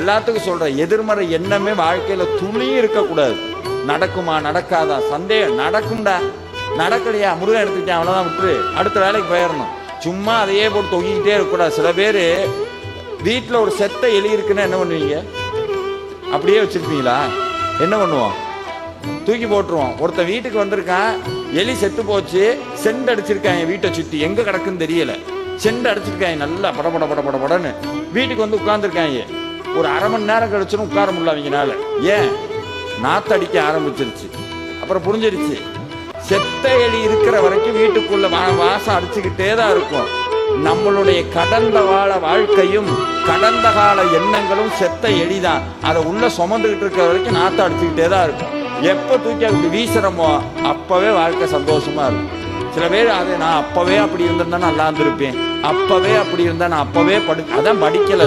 எல்லாத்துக்கும் சொல்றேன், எதிர்மறை எண்ணமே வாழ்க்கையில துளி இருக்கக்கூடாது. நடக்குமா நடக்காதா சந்தேகம், நடக்கும்டா, நடக்கலையா முருகன் எடுத்துக்கிட்டேன் அவ்வளோதான், விட்டுரு, அடுத்த வேலைக்கு போயிடணும். சும்மா அதையே போட்டு தொங்கிக்கிட்டே இருக்கக்கூடாது. சில பேர் வீட்டில் ஒரு செத்த எலி இருக்குன்னா என்ன பண்ணுவீங்க? அப்படியே வச்சிருப்பீங்களா? என்ன பண்ணுவோம்? தூக்கி போட்டுருவோம். ஒருத்தன் வீட்டுக்கு வந்திருக்கான், எலி செத்து போச்சு, செண்டு அடிச்சிருக்காங்க வீட்டை சுற்றி, எங்க கிடக்குன்னு தெரியல, செண்டு அடிச்சிருக்காங்க நல்லா படபட படபடன்னு. வீட்டுக்கு வந்து உட்கார்ந்துருக்காங்க. ஒரு அரை மணி நேரம் கழிச்சுன்னு உட்கார முடியல அவங்கனால. ஏன்? நாத்து அடிக்க ஆரம்பிச்சிருச்சு. அப்புறம் புரிஞ்சிருச்சு, செத்த எலி இருக்கிற வரைக்கும் வீட்டுக்குள்ள வாசம் அடிச்சுக்கிட்டே தான் இருக்கும். நம்மளுடைய கடந்த கால வாழ்க்கையும் கடந்த கால எண்ணங்களும் செத்த எலிதான். அதை உள்ள சுமந்துக்கிட்டு இருக்கிற வரைக்கும் நாத்து அடிச்சுக்கிட்டே தான் இருக்கும். எப்போ தூக்கி அப்படி வீசுறமோ அப்பவே வாழ்க்கை சந்தோஷமா இருக்கும். சில பேர் அதை நான் அப்பவே அப்படி இருந்திருந்தா நல்லா இருந்திருப்பேன், அப்பவே அப்படி இருந்தா நான் அப்பவே அதான் படிக்கல.